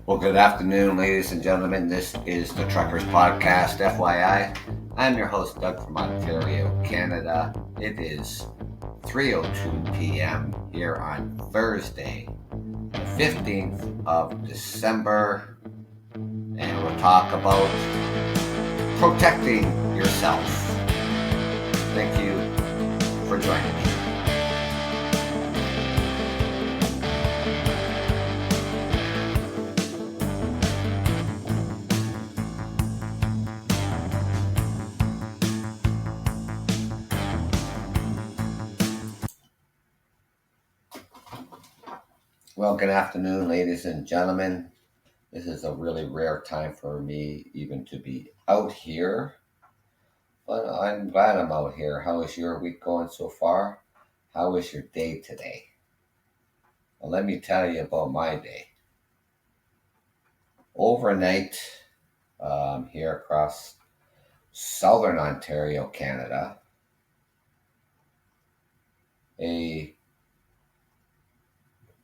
Well, good afternoon, ladies and gentlemen. This is the Truckers Podcast, FYI. I'm your host, Doug from Ontario, Canada. It is 3:02 p.m. here on Thursday, the 15th of December, and we'll talk about protecting yourself. Thank you for joining me. Well, good afternoon, ladies and gentlemen. This is a really rare time for me even to be out here, but I'm glad I'm out here. How is your week going so far? How is your day today? Well, let me tell you about my day. Overnight, here across southern Ontario, Canada, a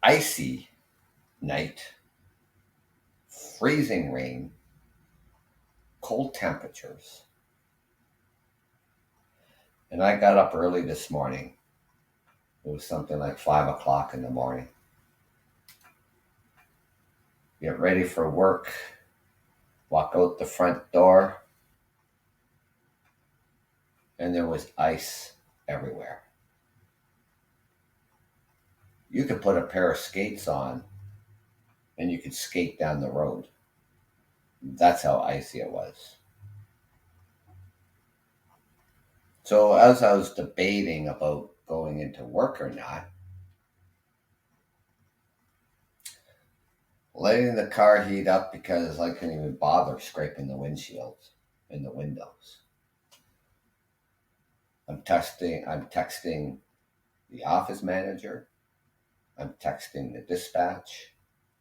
icy night, freezing rain, cold temperatures. And I got up early this morning. It was something like 5 o'clock in the morning. Get ready for work, walk out the front door, and there was ice everywhere. You could put a pair of skates on and you could skate down the road. That's how icy it was. So as I was debating about going into work or not, letting the car heat up because I couldn't even bother scraping the windshields and the windows. I'm texting the office manager. I'm texting the dispatch.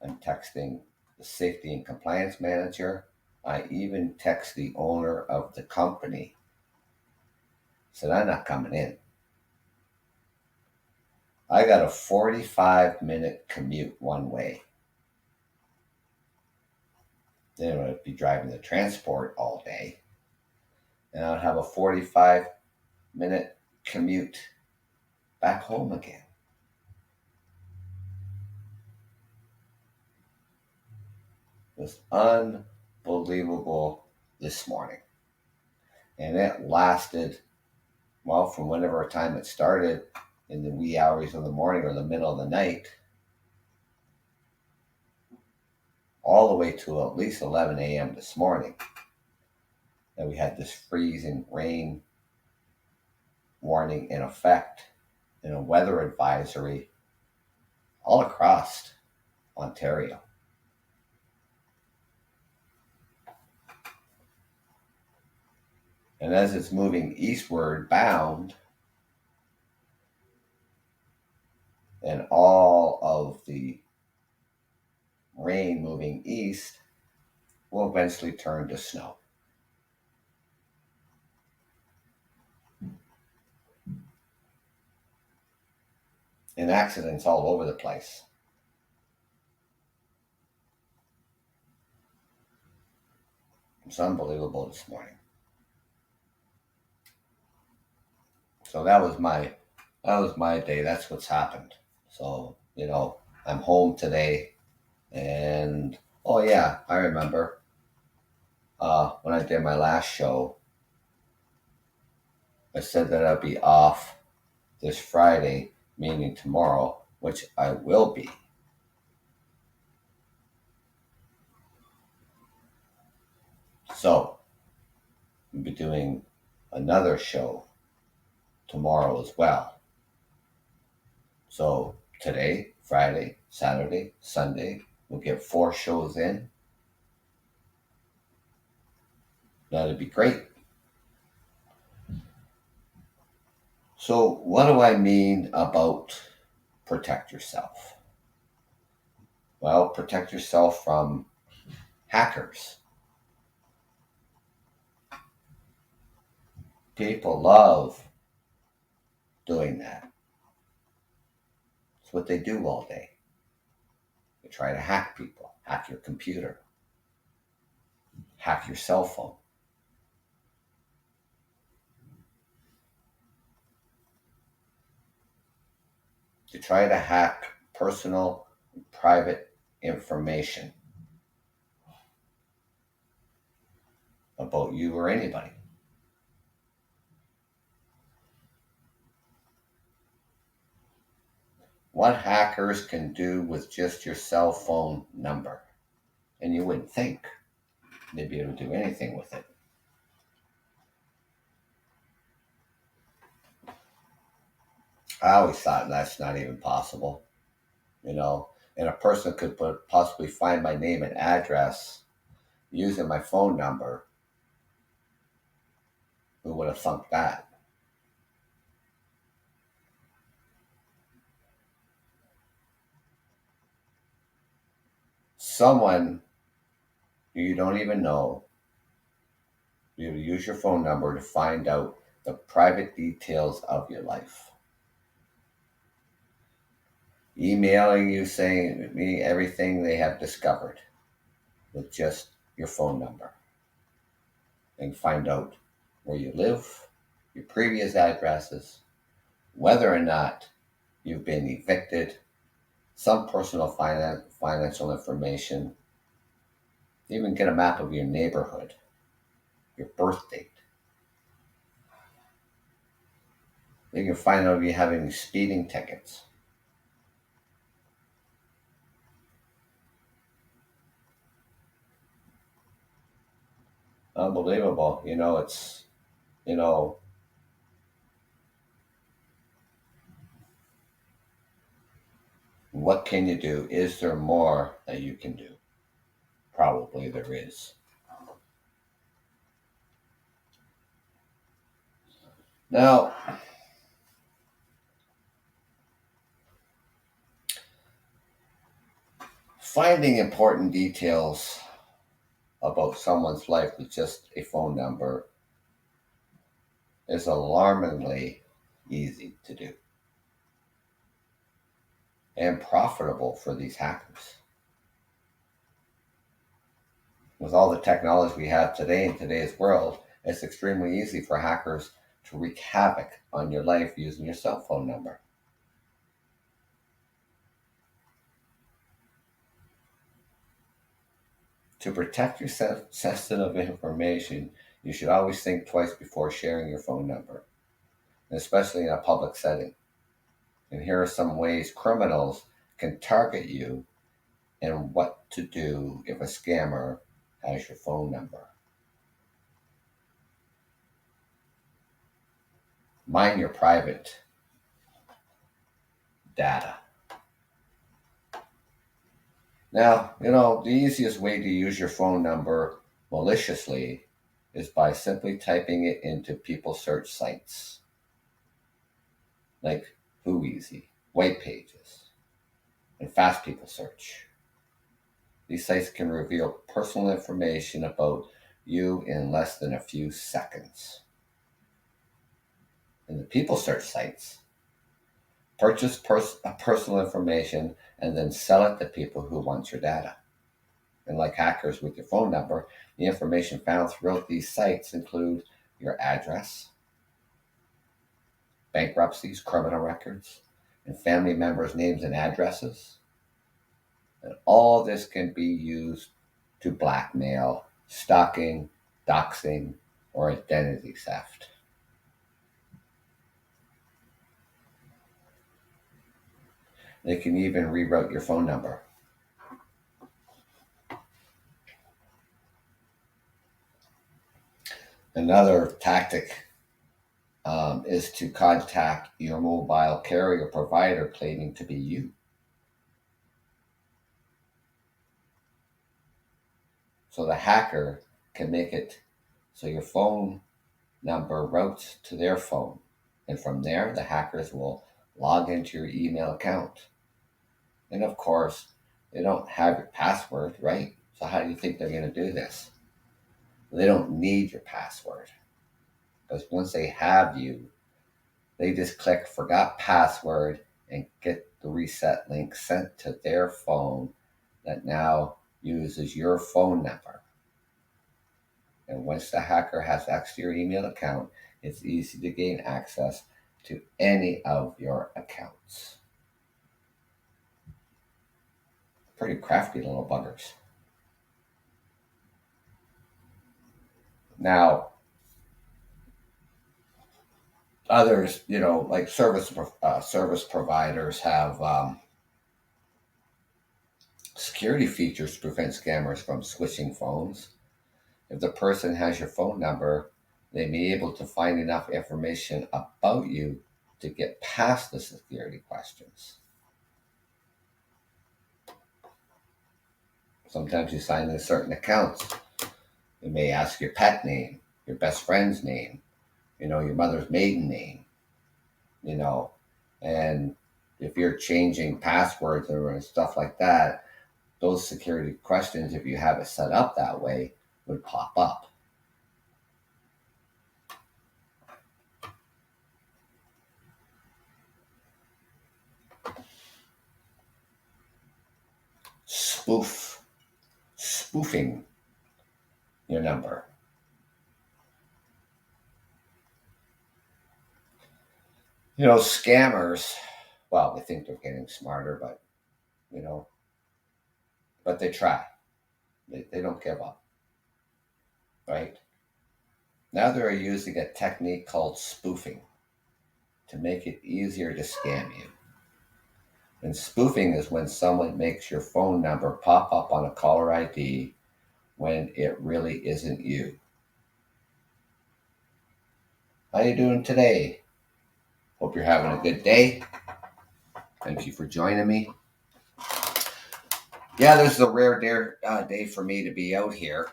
I'm texting the safety and compliance manager. I even text the owner of the company. Said, I'm not coming in. I got a 45-minute commute one way. Then I'd be driving the transport all day. And I'd have a 45-minute commute back home again. It was unbelievable this morning. And it lasted, well, from whenever time it started in the wee hours of the morning or the middle of the night, all the way to at least 11 a.m. this morning. And we had this freezing rain warning in effect and a weather advisory all across Ontario. And as it's moving eastward bound, and all of the rain moving east will eventually turn to snow. And accidents all over the place. It's unbelievable this morning. So that was my day. That's what's happened. So, I'm home today, and oh yeah, I remember when I did my last show, I said that I'd be off this Friday, meaning tomorrow, which I will be. So, I'll be doing another show tomorrow as well. So, today, Friday, Saturday, Sunday, we'll get 4 shows in. That'd be great. So, what do I mean about protect yourself? Well, protect yourself from hackers. People love doing that. It's what they do all day. They try to hack people, hack your computer, hack your cell phone. They try to hack personal and private information about you or anybody. What hackers can do with just your cell phone number. And you wouldn't think they'd be able to do anything with it. I always thought that's not even possible, you know. And a person could possibly find my name and address using my phone number. Who would have thunk that? Someone you don't even know, you use your phone number to find out the private details of your life. Emailing you saying me everything they have discovered with just your phone number. And find out where you live, your previous addresses, whether or not you've been evicted, some personal financial information, even get a map of your neighborhood, your birth date. They can find out if you have any speeding tickets. Unbelievable. You know, what can you do? Is there more that you can do? Probably there is. Now, finding important details about someone's life with just a phone number is alarmingly easy to do and profitable for these hackers. With all the technology we have today in today's world, it's extremely easy for hackers to wreak havoc on your life using your cell phone number. To protect your sensitive information, you should always think twice before sharing your phone number, especially in a public setting. And here are some ways criminals can target you and what to do if a scammer has your phone number. Mine your private data. Now, the easiest way to use your phone number maliciously is by simply typing it into people search sites like Whoeasy, White Pages, and Fast People Search. These sites can reveal personal information about you in less than a few seconds. In the people search sites, purchase personal information and then sell it to people who want your data. And like hackers with your phone number, the information found throughout these sites include your address, bankruptcies, criminal records, and family members' names and addresses. And all this can be used to blackmail, stalking, doxing, or identity theft. They can even reroute your phone number. Another tactic is to contact your mobile carrier provider claiming to be you. So the hacker can make it so your phone number routes to their phone. And from there, the hackers will log into your email account. And of course, they don't have your password, right? So how do you think they're going to do this? They don't need your password. Because once they have you, they just click forgot password and get the reset link sent to their phone that now uses your phone number. And once the hacker has access to your email account, it's easy to gain access to any of your accounts. Pretty crafty little buggers. Now, others, like service providers have security features to prevent scammers from switching phones. If the person has your phone number, they may be able to find enough information about you to get past the security questions. Sometimes you sign in certain accounts. They may ask your pet name, your best friend's name, your mother's maiden name, and if you're changing passwords or stuff like that, those security questions, if you have it set up that way, would pop up. Spoofing your number. Scammers, well, they think they're getting smarter, but they try. They don't give up, right? Now they're using a technique called spoofing to make it easier to scam you. And spoofing is when someone makes your phone number pop up on a caller ID when it really isn't you. How you doing today? Hope you're having a good day. Thank you for joining me. Yeah, this is a rare day for me to be out here.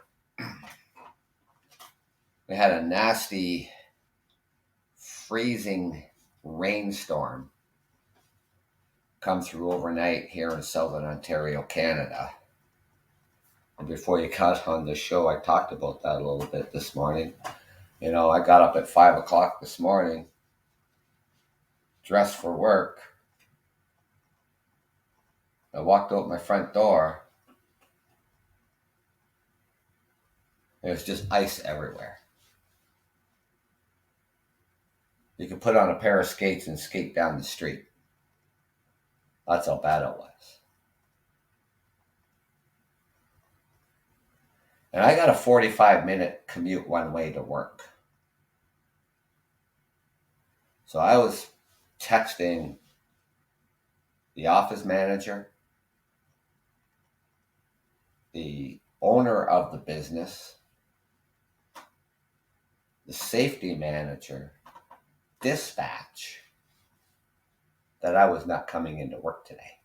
We had a nasty, freezing rainstorm come through overnight here in southern Ontario, Canada. And before you got on the show, I talked about that a little bit this morning. I got up at 5 o'clock this morning, dressed for work. I walked out my front door. There was just ice everywhere. You could put on a pair of skates and skate down the street. That's how bad it was. And I got a 45-minute commute one way to work. So I was texting the office manager, the owner of the business, the safety manager, dispatch, that I was not coming into work today.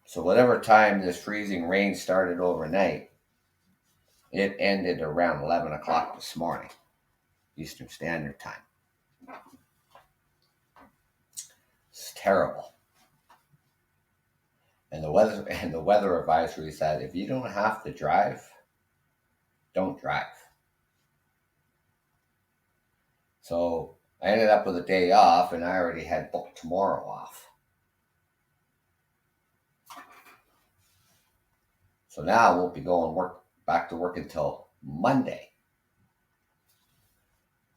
So whatever time this freezing rain started overnight, it ended around 11 o'clock this morning, Eastern Standard Time. It's terrible. And the weather advisory said, if you don't have to drive, don't drive. So I ended up with a day off, and I already had booked tomorrow off. So now I won't be going back to work until Monday.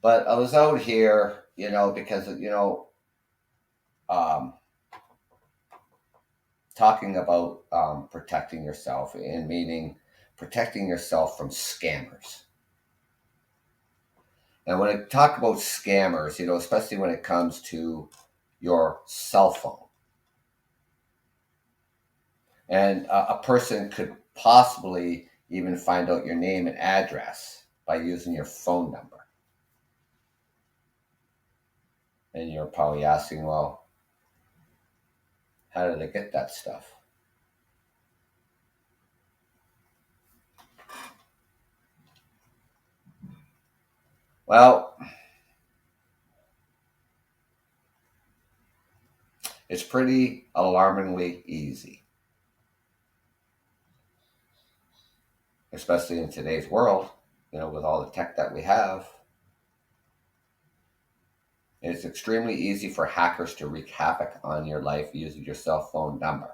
But I was out here, because, talking about protecting yourself, and meaning protecting yourself from scammers. And when I talk about scammers, especially when it comes to your cell phone, and a person could possibly even find out your name and address by using your phone number. And you're probably asking, well, how do they get that stuff? Well, it's pretty alarmingly easy, especially in today's world, with all the tech that we have. It's extremely easy for hackers to wreak havoc on your life using your cell phone number.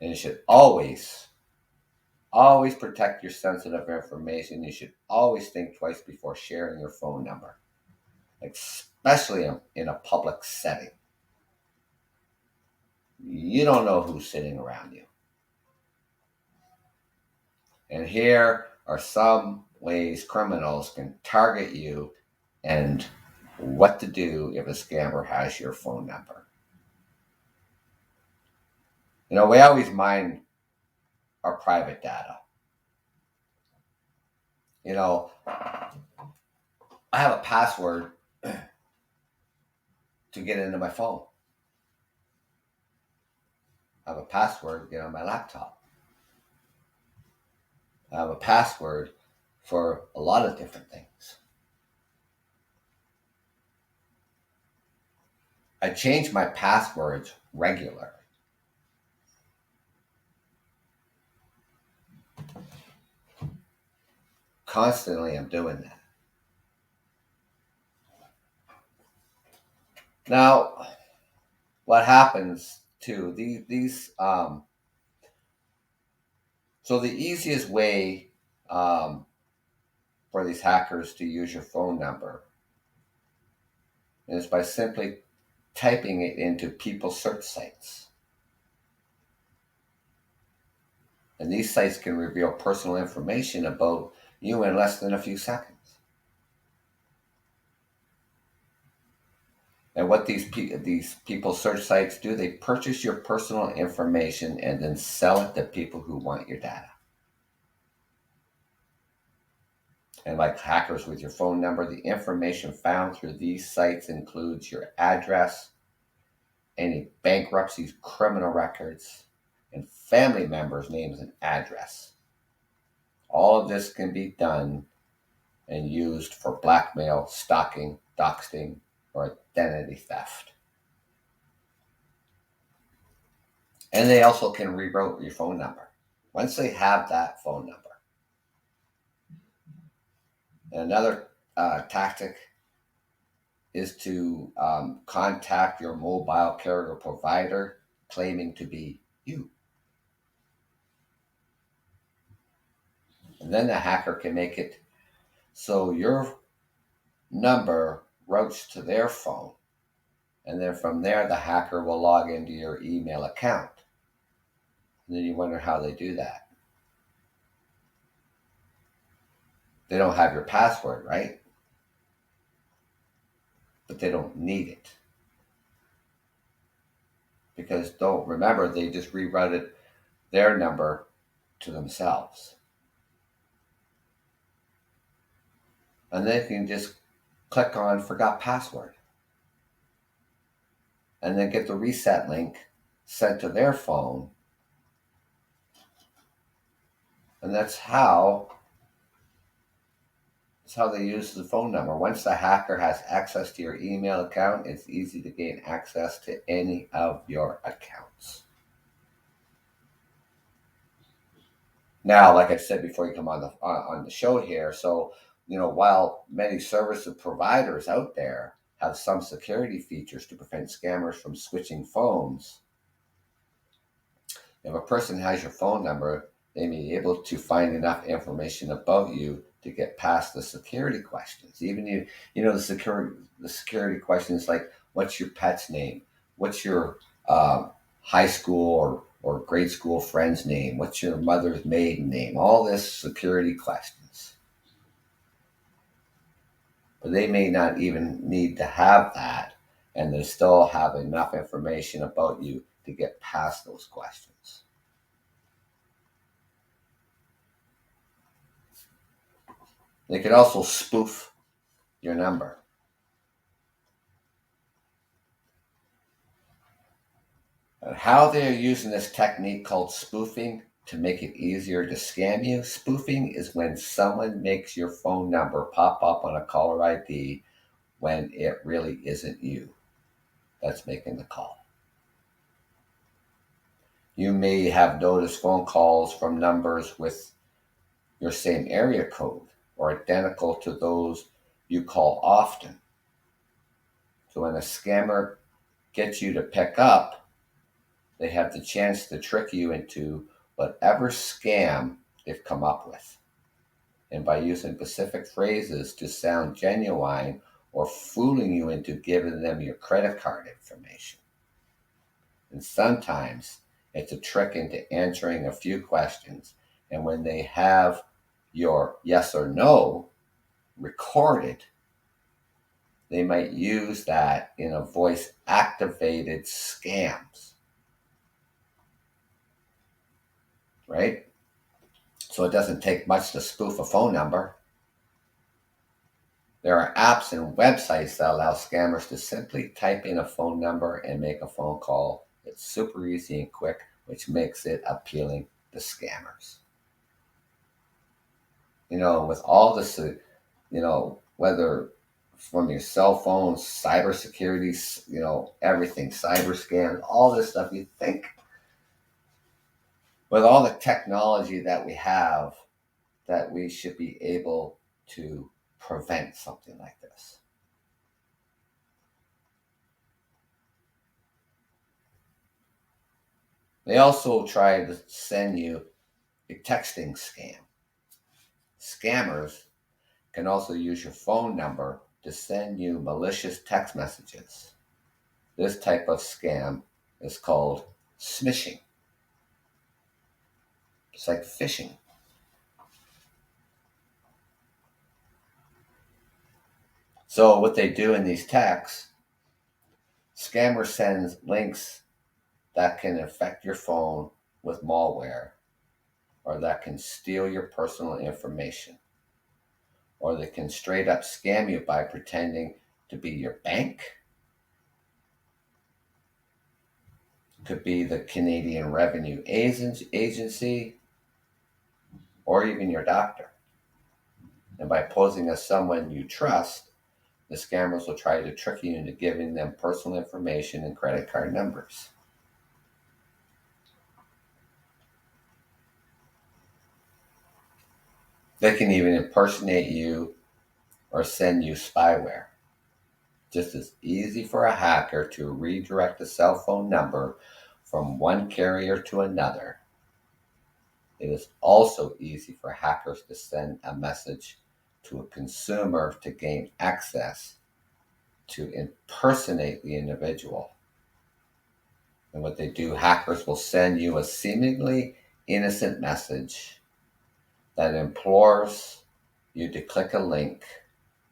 And you should always protect your sensitive information. You should always think twice before sharing your phone number, especially in a public setting. You don't know who's sitting around you. And here are some ways criminals can target you and what to do if a scammer has your phone number. We always mine our private data. I have a password to get into my phone. I have a password to get on my laptop. I have a password for a lot of different things. I change my passwords regularly. Constantly, I'm doing that. Now, what happens to so the easiest way for these hackers to use your phone number is by simply typing it into people's search sites. And these sites can reveal personal information about you in less than a few seconds. And what these people search sites do, they purchase your personal information and then sell it to people who want your data. And like hackers with your phone number, the information found through these sites includes your address, any bankruptcies, criminal records, and family members' names and address. All of this can be done and used for blackmail, stalking, doxing, or identity theft. And they also can reroute your phone number once they have that phone number. And another tactic is to contact your mobile carrier provider claiming to be you. And then the hacker can make it so your number routes to their phone. And then from there, the hacker will log into your email account. And then you wonder how they do that. They don't have your password, right? But they don't need it. Because don't remember, they just rerouted their number to themselves. And they can just click on forgot password. And then get the reset link sent to their phone. And that's how they use the phone number. Once the hacker has access to your email account, it's easy to gain access to any of your accounts. Now, like I said before you come on the show here, so while many service providers out there have some security features to prevent scammers from switching phones, if a person has your phone number, they may be able to find enough information about you to get past the security questions. Even the security questions like what's your pet's name, what's your high school or grade school friend's name, what's your mother's maiden name, all this security questions. But they may not even need to have that, and they still have enough information about you to get past those questions. They could also spoof your number. And how they're using this technique called spoofing to make it easier to scam you. Spoofing is when someone makes your phone number pop up on a caller ID when it really isn't you that's making the call. You may have noticed phone calls from numbers with your same area code or identical to those you call often. So when a scammer gets you to pick up, they have the chance to trick you into whatever scam they've come up with. And by using specific phrases to sound genuine or fooling you into giving them your credit card information. And sometimes it's a trick into answering a few questions. And when they have your yes or no recorded, they might use that in a voice activated scams. Right? So it doesn't take much to spoof a phone number. There are apps and websites that allow scammers to simply type in a phone number and make a phone call. It's super easy and quick, which makes it appealing to scammers. With all this, whether from your cell phone, cybersecurity, everything, cyber scams, all this stuff, you think with all the technology that we have, that we should be able to prevent something like this. They also try to send you a texting scam. Scammers can also use your phone number to send you malicious text messages. This type of scam is called smishing. It's like phishing. So what they do in these texts, scammer sends links that can affect your phone with malware, or that can steal your personal information, or they can straight up scam you by pretending to be your bank. It could be the Canadian Revenue Agency, or even your doctor. And by posing as someone you trust, the scammers will try to trick you into giving them personal information and credit card numbers. They can even impersonate you or send you spyware. Just as easy for a hacker to redirect a cell phone number from one carrier to another, it is also easy for hackers to send a message to a consumer to gain access to impersonate the individual. And what they do, hackers will send you a seemingly innocent message that implores you to click a link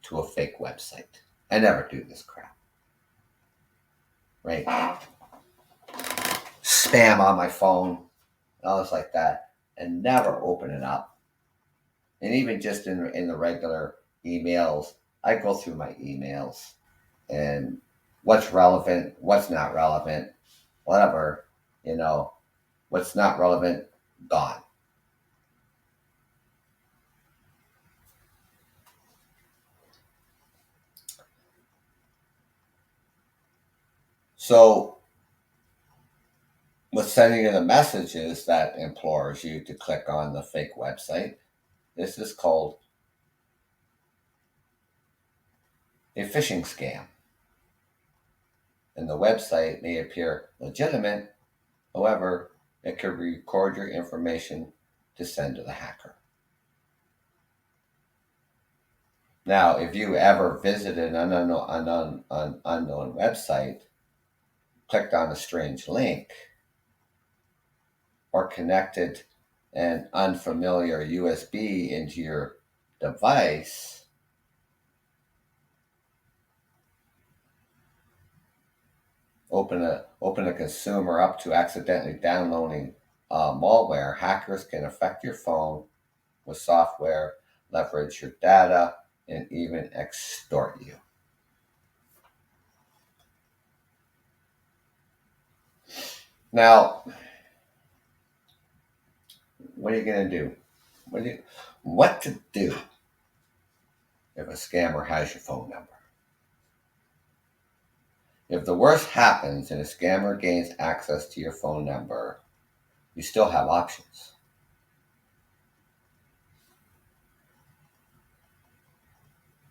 to a fake website. I never do this crap. Right? Spam on my phone, all this like that, and never open it up. And even just in the regular emails, I go through my emails and what's relevant, what's not relevant, whatever, what's not relevant, gone. So, with sending you the messages that implores you to click on the fake website, this is called a phishing scam. And the website may appear legitimate, however, it could record your information to send to the hacker. Now, if you ever visited an unknown website, clicked on a strange link, or connected an unfamiliar USB into your device, open a consumer up to accidentally downloading malware, hackers can affect your phone with software, leverage your data, and even extort you. Now, what are you going to do? What to do if a scammer has your phone number? If the worst happens and a scammer gains access to your phone number, you still have options.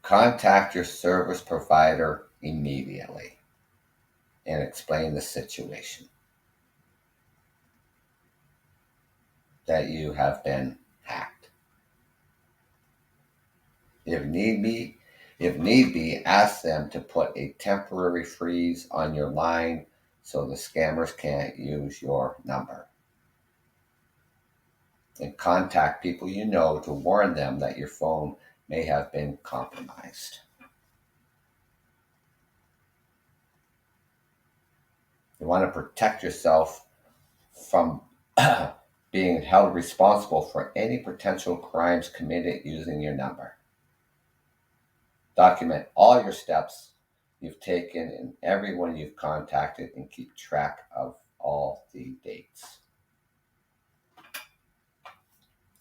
Contact your service provider immediately and explain the situation that you have been hacked. If need be, ask them to put a temporary freeze on your line so the scammers can't use your number. And contact people you know to warn them that your phone may have been compromised. You want to protect yourself from being held responsible for any potential crimes committed using your number. Document all your steps you've taken and everyone you've contacted and keep track of all the dates.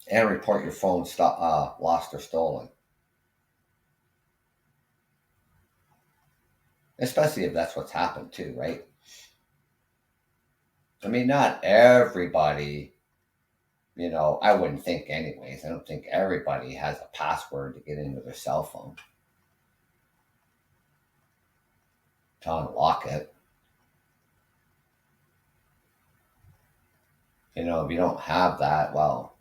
And report your phone lost or stolen. Especially if that's what's happened too, right? I mean, not everybody, I wouldn't think anyways. I don't think everybody has a password to get into their cell phone to unlock it. If you don't have that, well,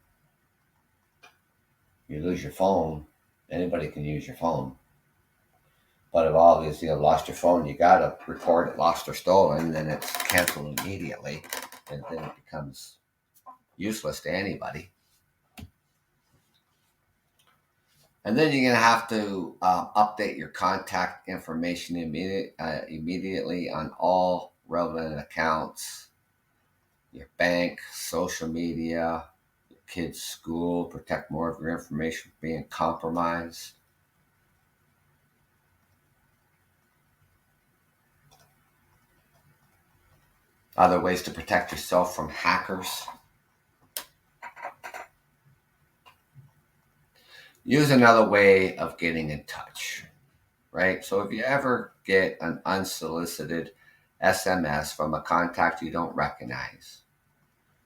you lose your phone. Anybody can use your phone. But if obviously you've lost your phone, you got to report it lost or stolen, then it's canceled immediately, and then it becomes useless to anybody. And then you're going to have to update your contact information immediately on all relevant accounts, your bank, social media, your kids' school, protect more of your information from being compromised. Other ways to protect yourself from hackers. Use another way of getting in touch, right? So if you ever get an unsolicited SMS from a contact you don't recognize,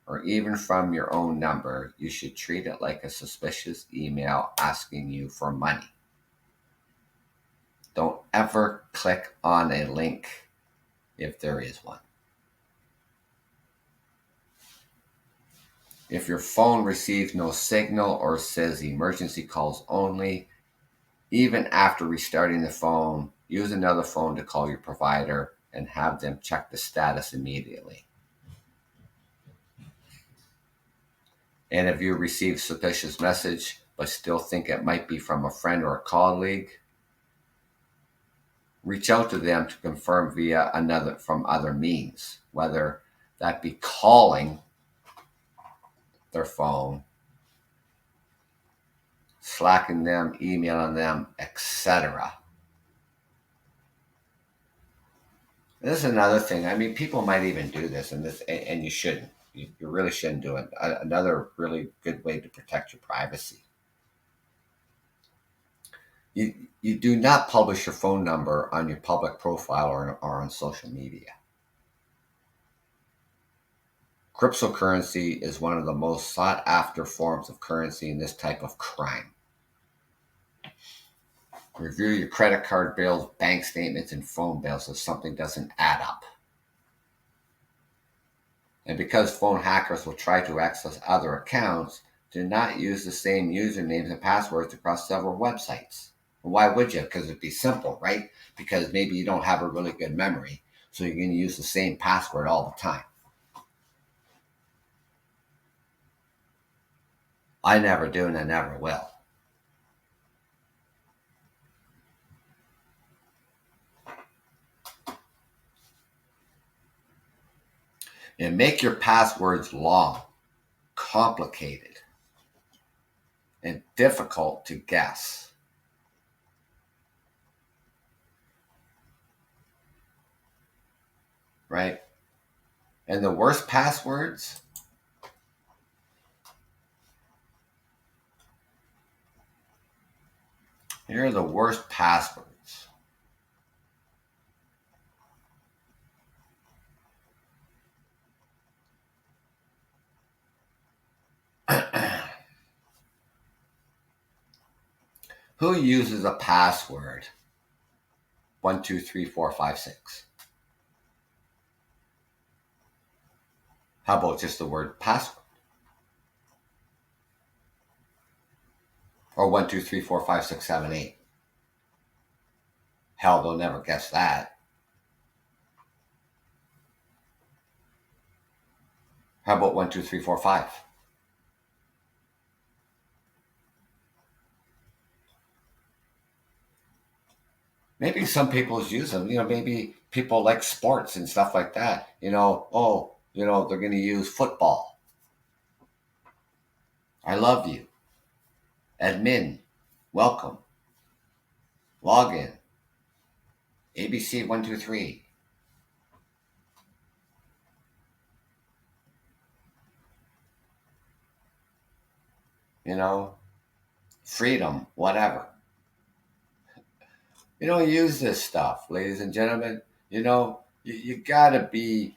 or even from your own number, you should treat it like a suspicious email asking you for money. Don't ever click on a link if there is one. If your phone receives no signal or says emergency calls only, even after restarting the phone, use another phone to call your provider and have them check the status immediately. And if you receive a suspicious message but still think it might be from a friend or a colleague, reach out to them to confirm from other means, whether that be calling their phone, slacking them, emailing them, etc. This is another thing. I mean, people might even do this, and you shouldn't. You really shouldn't do it. Another really good way to protect your privacy. You do not publish your phone number on your public profile or on social media. Cryptocurrency is one of the most sought after forms of currency in this type of crime. Review your credit card bills, bank statements, and phone bills if something doesn't add up. And because phone hackers will try to access other accounts, do not use the same usernames and passwords across several websites. Why would you? Because it'd be simple, right? Because maybe you don't have a really good memory, so you're going to use the same password all the time. I never do, and I never will. And make your passwords long, complicated, and difficult to guess. Right? And the worst passwords, here are the worst passwords. Who uses a password 123456? How about just the word password? Or 12345678? Hell, they'll never guess that. How about 12345? Maybe some people use them. Maybe people like sports and stuff like that. They're going to use football. I love you. Admin, welcome. Login. ABC123. Freedom, whatever. Use this stuff, ladies and gentlemen. You gotta be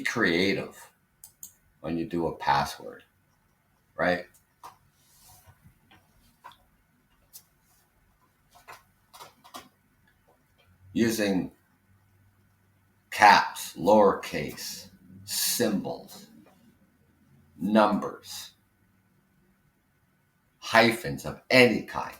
creative when you do a password, right? Using caps, lowercase, symbols, numbers, hyphens of any kind.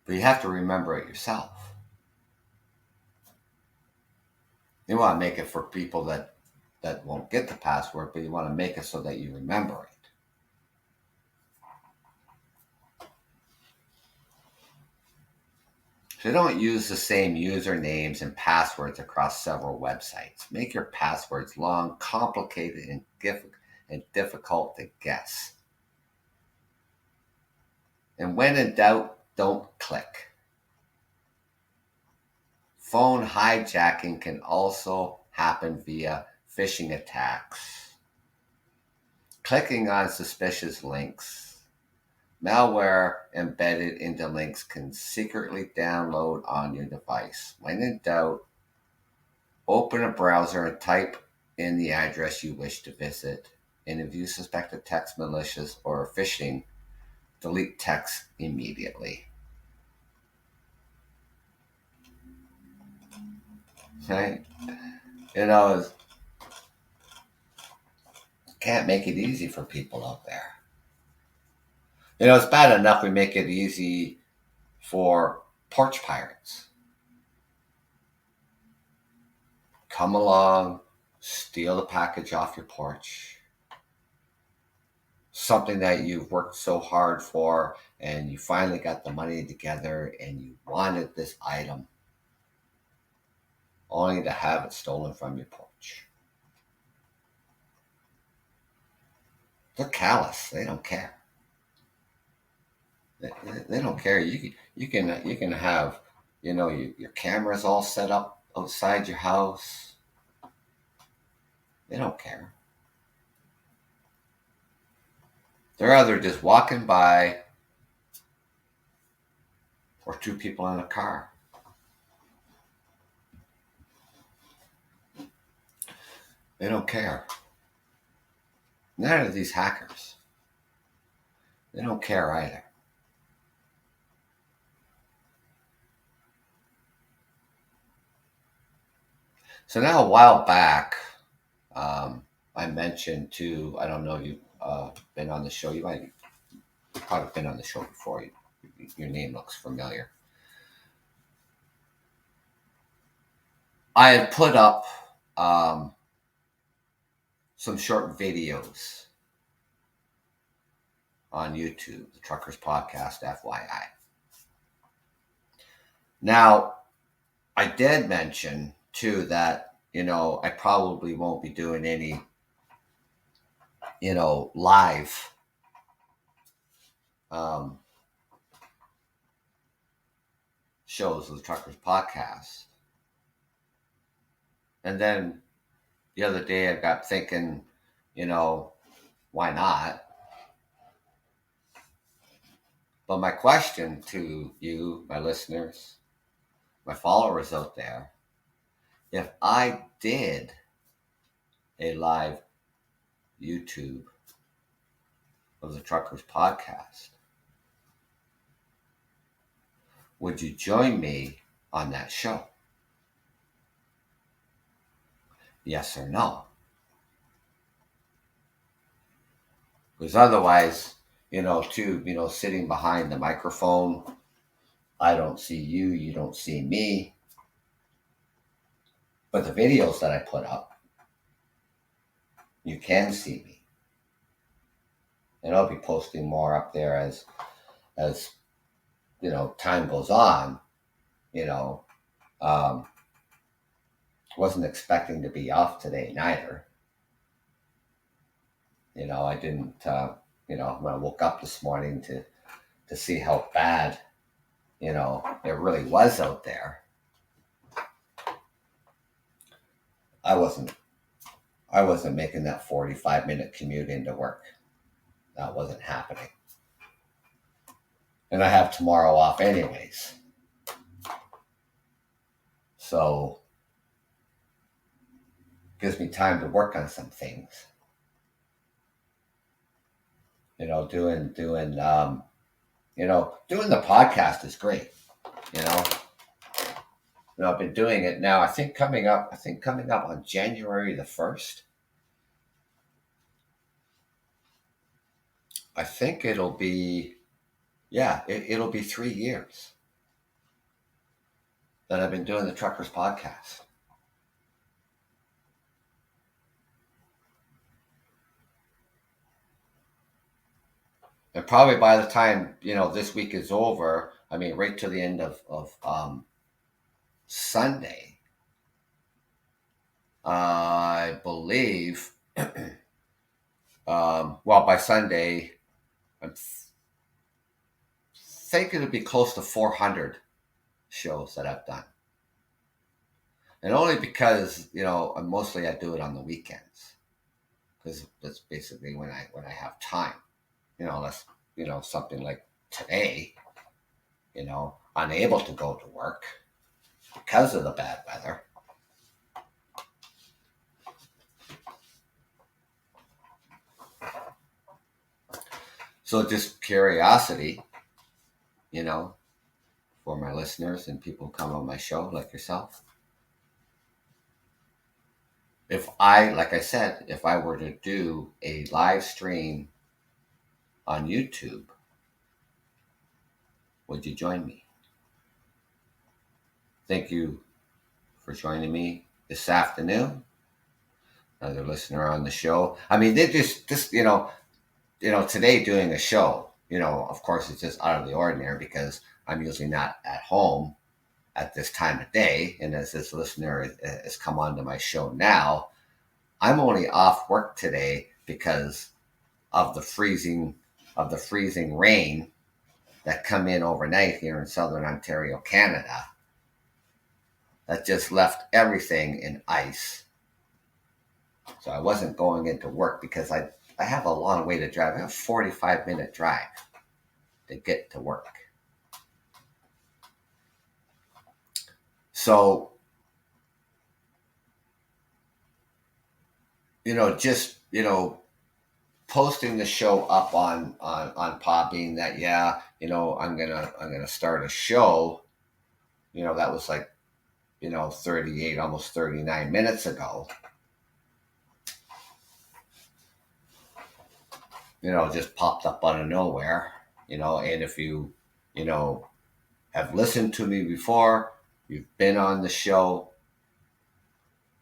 But you have to remember it yourself. You want to make it for people that won't get the password, but you want to make it so that you remember it. So don't use the same usernames and passwords across several websites. Make your passwords long, complicated, and difficult to guess. And when in doubt, don't click. Phone hijacking can also happen via phishing attacks. Clicking on suspicious links. Malware embedded into links can secretly download on your device. When in doubt, open a browser and type in the address you wish to visit. And if you suspect a text malicious or phishing, delete text immediately. Right? Can't make it easy for people out there. It's bad enough we make it easy for porch pirates. Come along, steal the package off your porch. Something that you've worked so hard for, and you finally got the money together and you wanted this item, only to have it stolen from your porch. They're callous. They don't care. They don't care. You can have your cameras all set up outside your house. They don't care. They're either just walking by or two people in a car. They don't care. None of these hackers. They don't care either. So now a while back, I mentioned to, I don't know if you've been on the show. You've probably been on the show before. Your name looks familiar. I had put up some short videos on YouTube, the Truckers Podcast, FYI. Now, I did mention too that, I probably won't be doing any, live shows of the Truckers Podcast. And then the other day I got thinking, why not? But my question to you, my listeners, my followers out there, if I did a live YouTube of the Truckers Podcast, would you join me on that show? Yes or no? Because otherwise, sitting behind the microphone, I don't see you, you don't see me. But the videos that I put up, you can see me. And I'll be posting more up there as time goes on. Um, wasn't expecting to be off today neither. I didn't. When I woke up this morning to see how bad it really was out there, I wasn't making that 45-minute commute into work. That wasn't happening. And I have tomorrow off anyways. So gives me time to work on some things. Doing the podcast is great. I've been doing it now. I think coming up on January the 1st. I think it'll be 3 years that I've been doing the Truckers Podcast. And probably by the time, this week is over, right to the end of Sunday, I believe, by Sunday, I think it'll be close to 400 shows that I've done. And only because, mostly I do it on the weekends. Because that's basically when I have time. Unless, something like today, unable to go to work because of the bad weather. So just curiosity, for my listeners and people who come on my show like yourself. If I were to do a live stream on YouTube, would you join me? Thank you for joining me this afternoon. Another listener on the show. They just today doing a show, of course it's just out of the ordinary because I'm usually not at home at this time of day. And as this listener has come onto my show now, I'm only off work today because of the freezing rain that come in overnight here in southern Ontario, Canada. That just left everything in ice. So I wasn't going into work because I have a long way to drive. I have a 45-minute drive to get to work. So, posting the show up on Podbean that, I'm gonna start a show, that was like, 38, almost 39 minutes ago. Just popped up out of nowhere, and if you, have listened to me before, you've been on the show,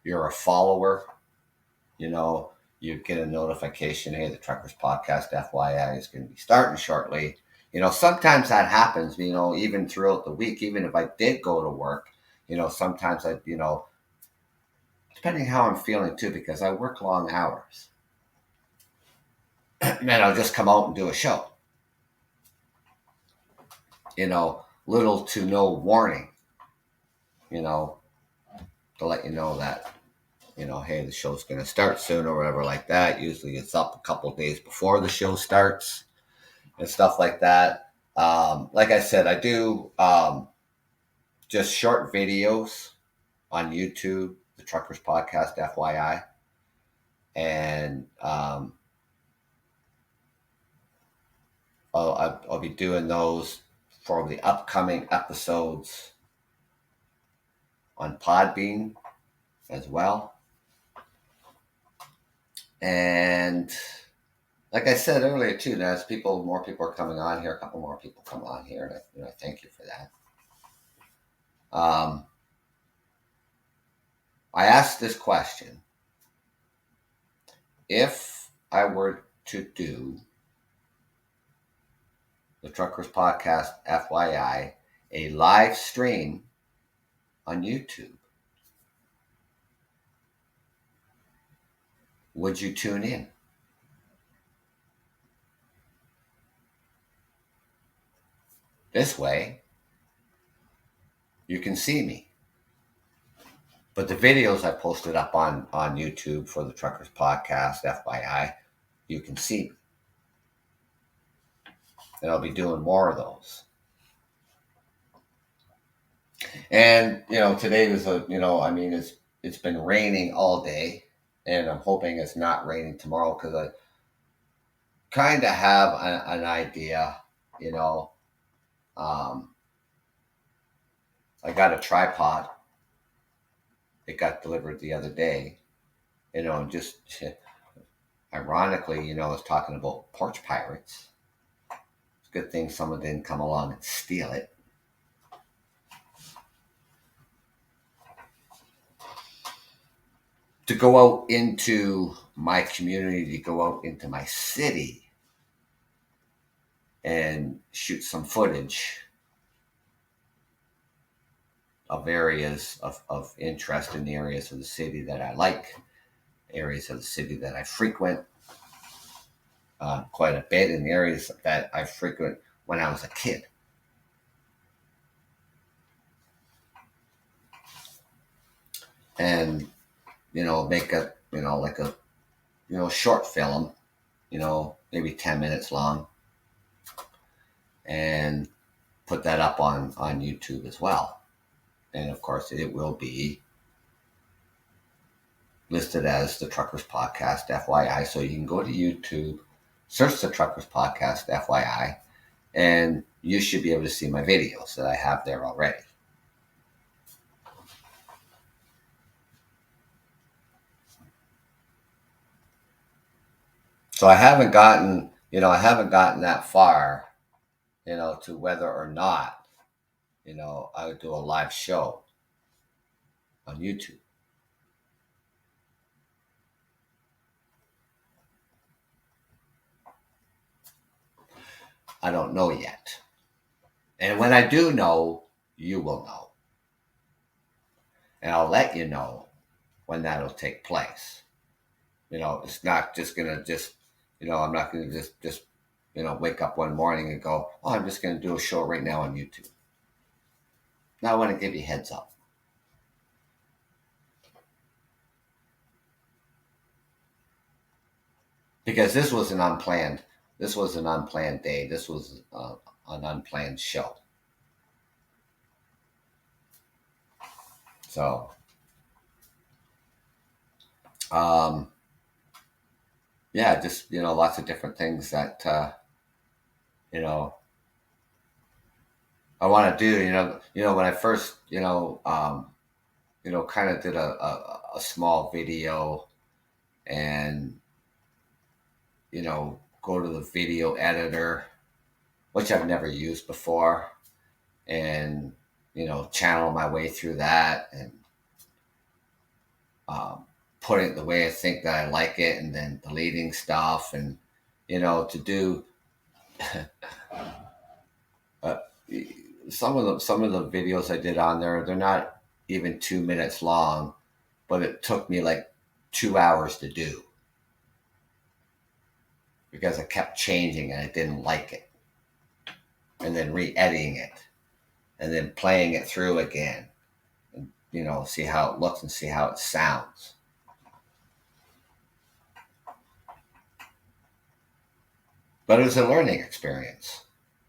you're a follower, you get a notification, hey, the Truckers Podcast, FYI, is going to be starting shortly. Sometimes that happens, even throughout the week, even if I did go to work, sometimes I, depending how I'm feeling too, because I work long hours. And I'll just come out and do a show. Little to no warning, to let you know that, hey, the show's going to start soon or whatever like that. Usually it's up a couple days before the show starts and stuff like that. Like I said, I do just short videos on YouTube Truckers Podcast, FYI. And I'll be doing those for the upcoming episodes on Podbean as well. And like I said earlier too, as more people are coming on here, a couple more people come on here, and I thank you for that. I asked this question: if I were to do the Truckers Podcast, FYI, a live stream on YouTube, would you tune in? This way, you can see me. But the videos I posted up on YouTube for the Truckers Podcast, FYI, you can see me. And I'll be doing more of those. And, today was it's been raining all day. And I'm hoping it's not raining tomorrow because I kind of have an idea, I got a tripod. It got delivered the other day, just ironically, I was talking about porch pirates. It's a good thing someone didn't come along and steal it. To go out into my community, to go out into my city and shoot some footage of areas of interest in the areas of the city that I like, areas of the city that I frequent quite a bit, in areas that I frequent when I was a kid. And, make a, like a, short film, maybe 10 minutes long, and put that up on YouTube as well. And of course, it will be listed as the Truckers Podcast, FYI. So you can go to YouTube, search the Truckers Podcast, FYI, and you should be able to see my videos that I have there already. So I haven't gotten that far, to whether or not, I would do a live show on YouTube. I don't know yet. And when I do know, you will know. And I'll let you know when that'll take place. It's not just going to I'm not going to just wake up one morning and go, oh, I'm just going to do a show right now on YouTube. Now I want to give you heads up. Because this was an unplanned day. This was an unplanned show. So, yeah, just, lots of different things that, I want to do, when I first, kind of did a small video and, go to the video editor, which I've never used before, and, channel my way through that and put it the way I think that I like it, and then deleting stuff, and, to do some of the videos I did on there, they're not even 2 minutes long, but it took me like 2 hours to do because I kept changing and I didn't like it, and then re-editing it, and then playing it through again, and see how it looks and see how it sounds. But it was a learning experience,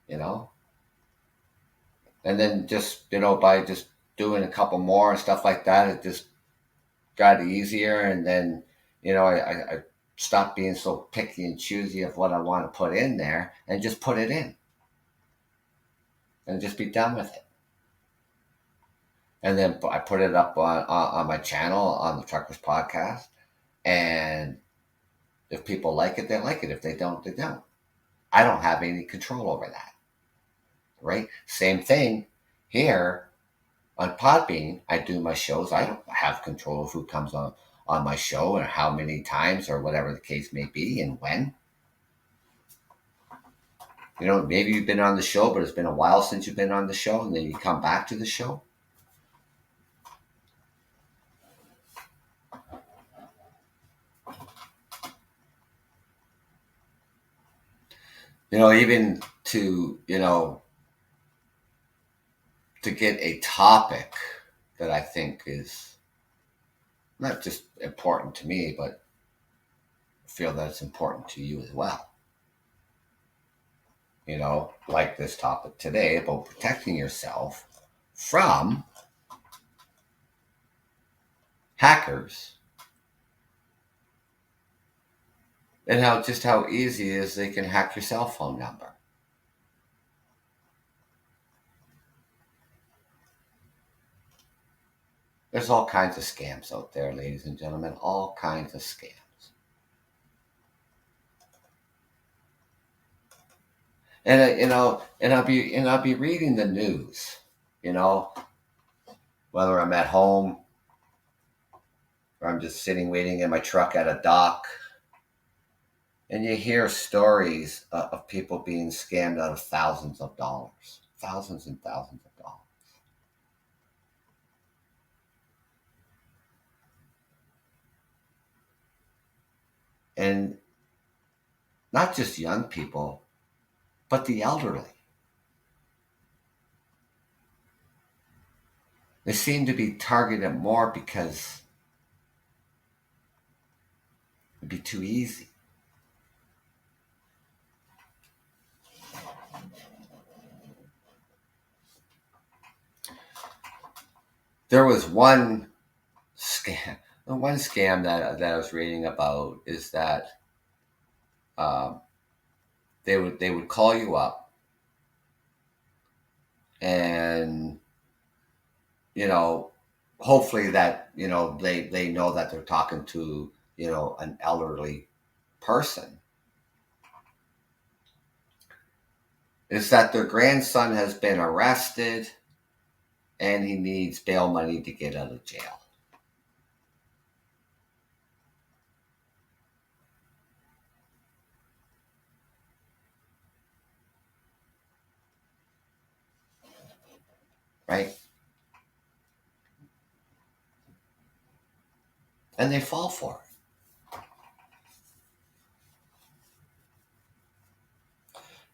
and then just by just doing a couple more and stuff like that, it just got easier, and then I stopped being so picky and choosy of what I want to put in there, and just put it in and just be done with it. And then I put it up on my channel on the Truckers Podcast, and if people like it, they like it. If they don't, they don't. I don't have any control over that, right? Same thing here on Podbean. I do my shows. I don't have control of who comes on my show and how many times or whatever the case may be and when. Maybe you've been on the show, but it's been a while since you've been on the show, and then you come back to the show. Even to get a topic that I think is not just important to me, but feel that it's important to you as well. Like this topic today about protecting yourself from hackers, and how easy it is they can hack your cell phone number. There's all kinds of scams out there, ladies and gentlemen, all kinds of scams. And I'll be reading the news, whether I'm at home or I'm just sitting waiting in my truck at a dock, and you hear stories of people being scammed out of thousands of dollars, thousands and thousands of dollars. And not just young people, but the elderly. They seem to be targeted more because it'd be too easy. There was one scam. The one scam that I was reading about is that they would call you up, and hopefully that they know that they're talking to an elderly person. Is that their grandson has been arrested and he needs bail money to get out of jail. Right? And they fall for it.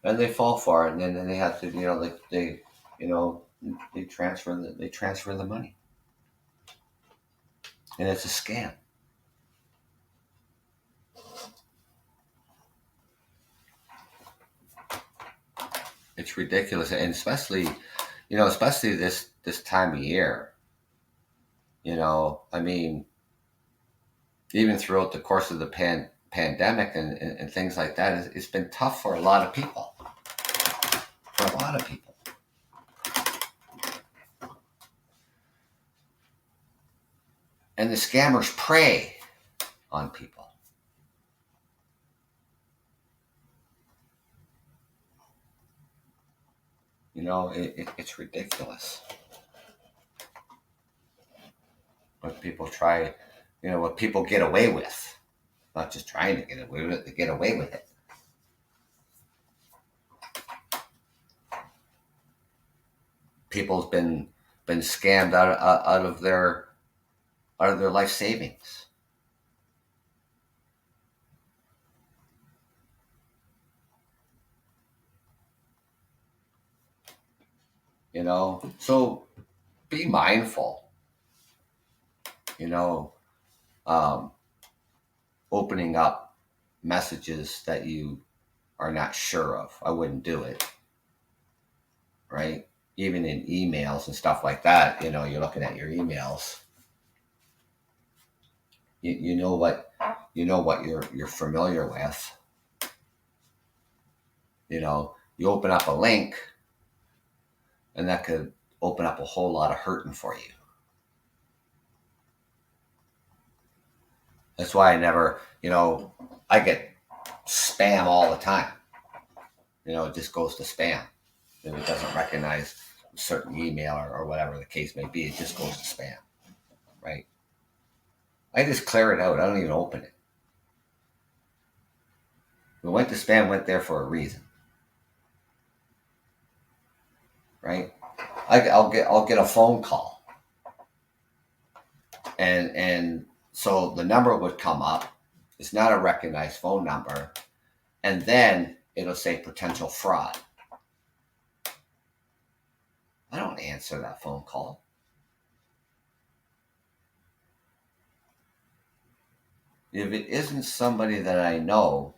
And they fall for it, and then they have to, they transfer the money, and it's a scam. It's ridiculous, and especially this time of year. I mean, even throughout the course of the pandemic and things like that, it's been tough for a lot of people. For a lot of people. And the scammers prey on people. It's ridiculous. What people try, what people get away with. Not just trying to get away with it, they get away with it. People's been scammed out of their life savings. So be mindful. Opening up messages that you are not sure of. I wouldn't do it. Right? Even in emails and stuff like that, you're looking at your emails. You know what you're familiar with. You open up a link, and that could open up a whole lot of hurting for you. That's why I get spam all the time. It just goes to spam. If it doesn't recognize a certain email or whatever the case may be, it just goes to spam, right? I just clear it out. I don't even open it. If it went to spam, went there for a reason, right? I'll get a phone call, and so the number would come up. It's not a recognized phone number, and then it'll say potential fraud. I don't answer that phone call. If it isn't somebody that I know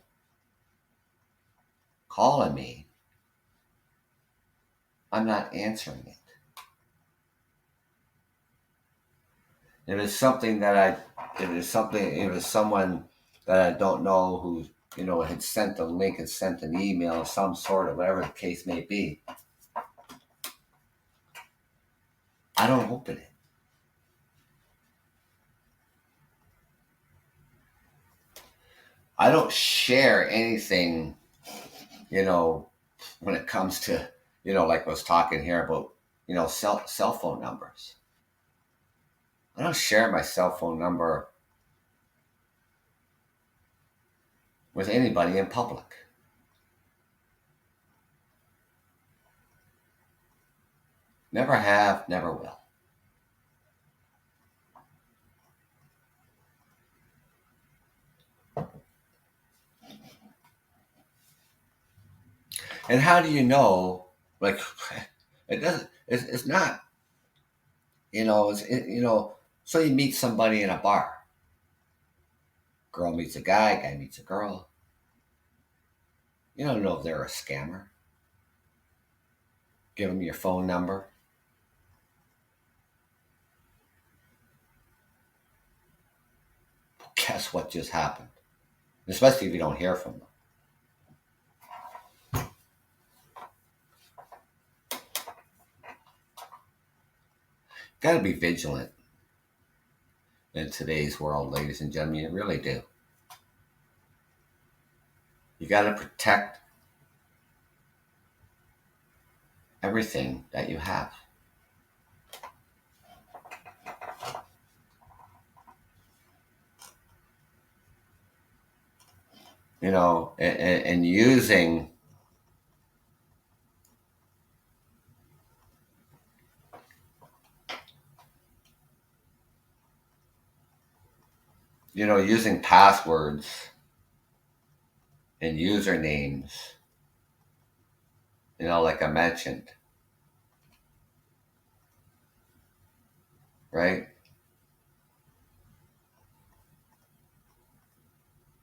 calling me, I'm not answering it. If it's something that if it's someone that I don't know who, had sent a link, had sent an email of some sort, or whatever the case may be, I don't open it. I don't share anything, when it comes to, like I was talking here about, cell phone numbers. I don't share my cell phone number with anybody in public. Never have, never will. And how do you know? Like, it doesn't. It's not. So you meet somebody in a bar. Girl meets a guy meets a girl. You don't know if they're a scammer. Give them your phone number. Guess what just happened? Especially if you don't hear from them. Got to be vigilant in today's world, ladies and gentlemen. You really do. You got to protect everything that you have. And using using passwords and usernames, like I mentioned, right?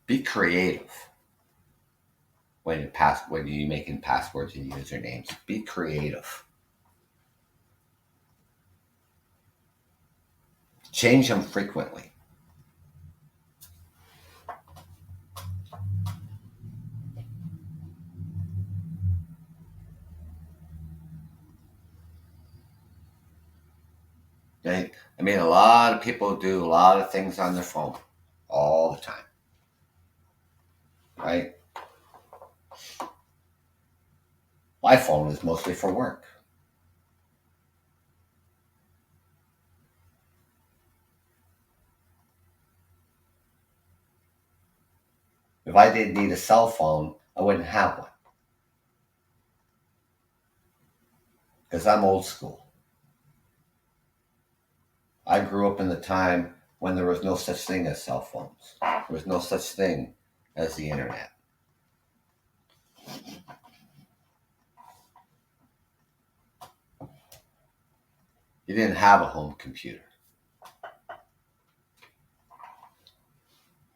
Be creative when you're making passwords and usernames. Be creative. Change them frequently. Right? I mean, a lot of people do a lot of things on their phone all the time, right? My phone is mostly for work. If I didn't need a cell phone, I wouldn't have one. Because I'm old school. I grew up in the time when there was no such thing as cell phones. There was no such thing as the internet. You didn't have a home computer.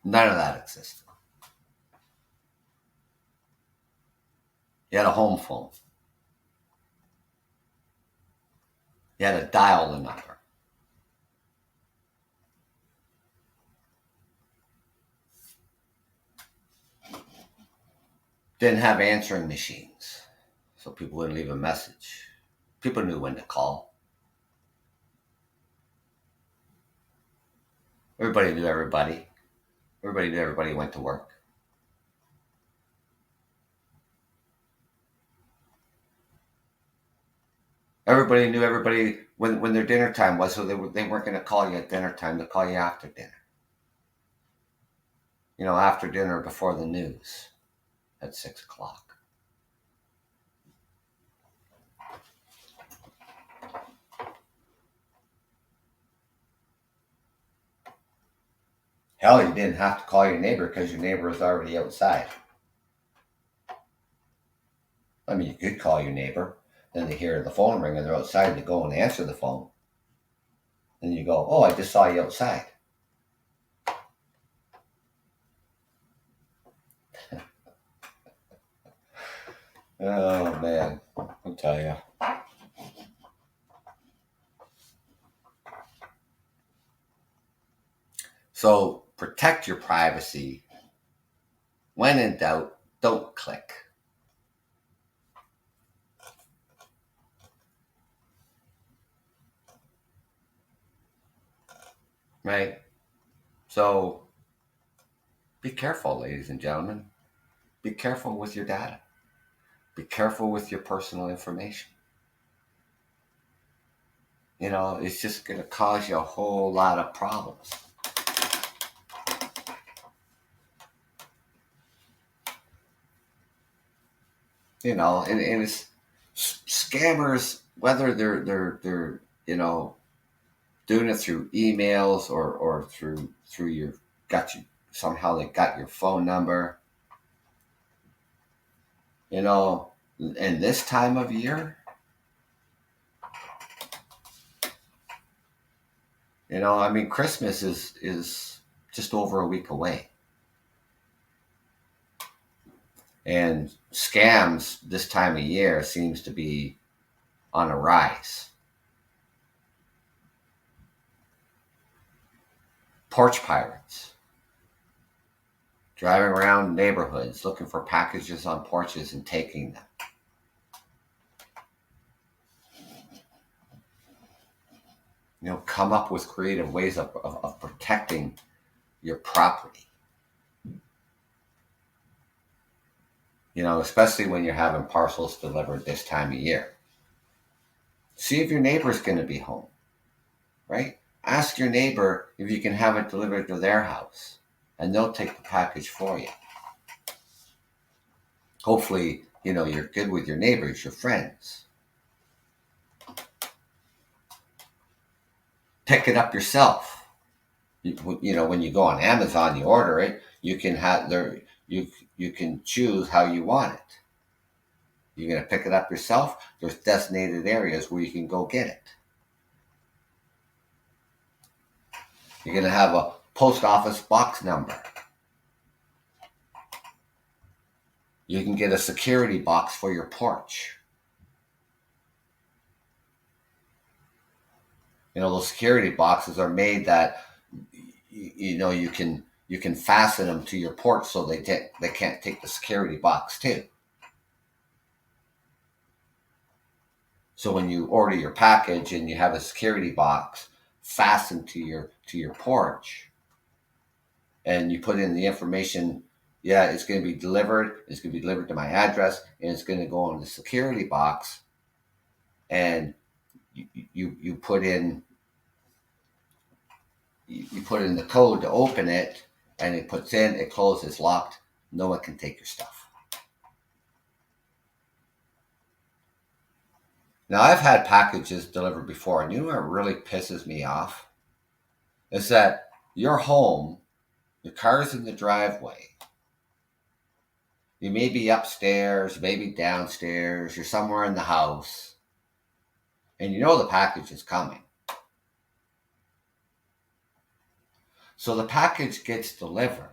None of that existed. You had a home phone. You had to dial the number. Didn't have answering machines, so people would leave a message. People knew when to call. Everybody knew everybody. Everybody knew everybody went to work. Everybody knew everybody when their dinner time was, so they weren't going to call you at dinner time. They'll call you after dinner. After dinner before the news at 6 o'clock. Hell, you didn't have to call your neighbor because your neighbor was already outside. I mean, you could call your neighbor, then they hear the phone ring and they're outside. They go and answer the phone. Then you go, "Oh, I just saw you outside." Oh, man. I'll tell you. So protect your privacy. When in doubt, don't click. Right? So be careful, ladies and gentlemen. Be careful with your data. Be careful with your personal information. It's just going to cause you a whole lot of problems. And it's scammers, whether they're doing it through emails or through your somehow they got your phone number. In this time of year, Christmas is just over a week away. And scams this time of year seems to be on a rise. Porch pirates. Driving around neighborhoods looking for packages on porches and taking them. Come up with creative ways of protecting your property. Especially when you're having parcels delivered this time of year. See if your neighbor's going to be home, right? Ask your neighbor if you can have it delivered to their house, and they'll take the package for you. Hopefully, you're good with your neighbors, your friends. Pick it up yourself. When you go on Amazon, you order it. You can you can choose how you want it. You're going to pick it up yourself. There's designated areas where you can go get it. You're going to have a post office box number. You can get a security box for your porch. Those security boxes are made that you can fasten them to your porch so they can't take the security box too. So when you order your package and you have a security box fastened to your porch, and you put in the information, it's going to be delivered. It's going to be delivered to my address, and it's going to go on the security box. And you put in the code to open it, and it puts in, it closes, locked. No one can take your stuff. Now, I've had packages delivered before, and what really pisses me off is that you're home, your car's in the driveway. You may be upstairs, maybe downstairs, you're somewhere in the house, and the package is coming. So the package gets delivered.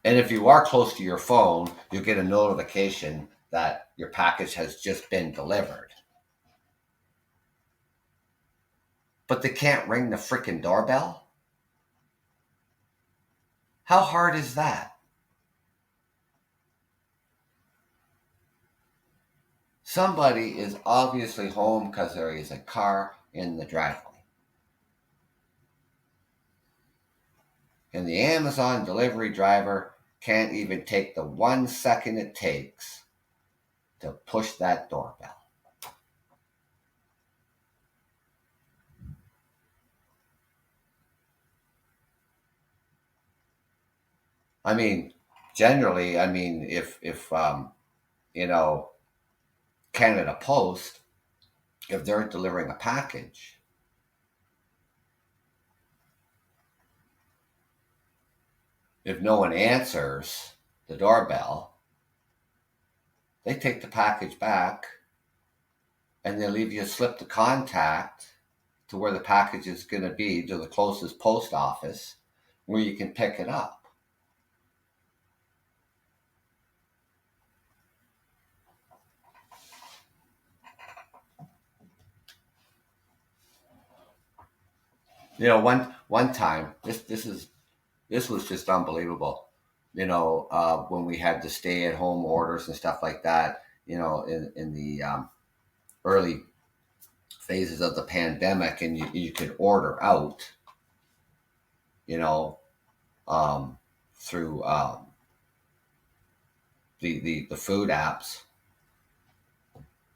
And if you are close to your phone, you'll get a notification that your package has just been delivered. But they can't ring the freaking doorbell? How hard is that? Somebody is obviously home because there is a car in the driveway. And the Amazon delivery driver can't even take the 1 second it takes to push that doorbell. I mean, generally, if you know, Canada Post, if they're delivering a package, if no one answers the doorbell, they take the package back and they leave you a slip to contact to where the package is going to be, to the closest post office where you can pick it up. You know, one time, this was just unbelievable. You know, when we had the stay at home orders and stuff like that. You know, in the early phases of the pandemic, and you could order out. You know, through the food apps.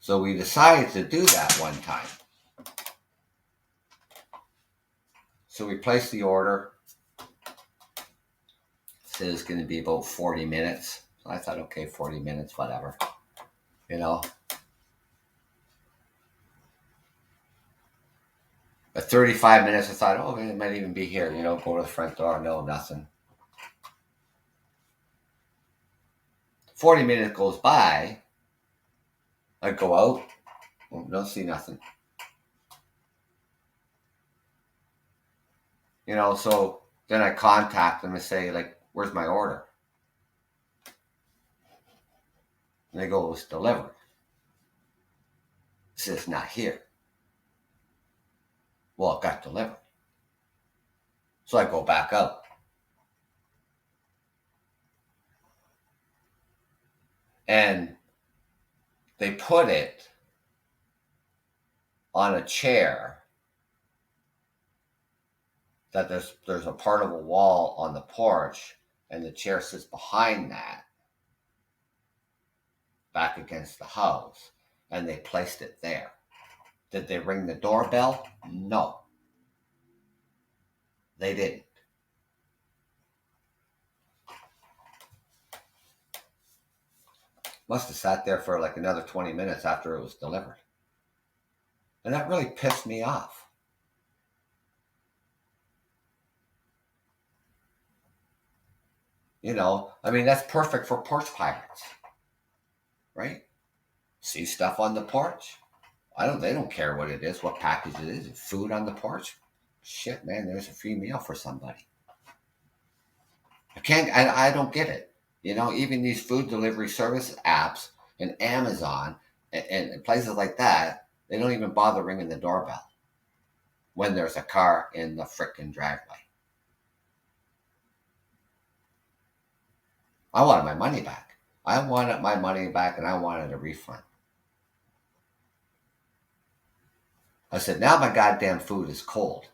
So we decided to do that one time. So we placed the order. Said it's going to be about 40 minutes. So I thought, okay, 40 minutes, whatever. You know. At 35 minutes, I thought, oh, it might even be here. You know, go to the front door. No, nothing. 40 minutes goes by. I go out. Well, don't see nothing. You know, so then I contact them and say, like, where's my order? And they go, it was delivered. It says, not here. Well, it got delivered. So I go back out. And they put it on a chair that there's a part of a wall on the porch, and the chair sits behind that, back against the house, and they placed it there. Did they ring the doorbell? No, they didn't. Must have sat there for like another 20 minutes after it was delivered. And that really pissed me off. You know, I mean, that's perfect for porch pirates, right? See stuff on the porch. They don't care what it is, what package it is. Food on the porch. Shit, man, there's a free meal for somebody. I don't get it. You know, even these food delivery service apps and Amazon and places like that, they don't even bother ringing the doorbell when there's a car in the frickin' driveway. I wanted my money back. I wanted my money back, and I wanted a refund. I said, now my goddamn food is cold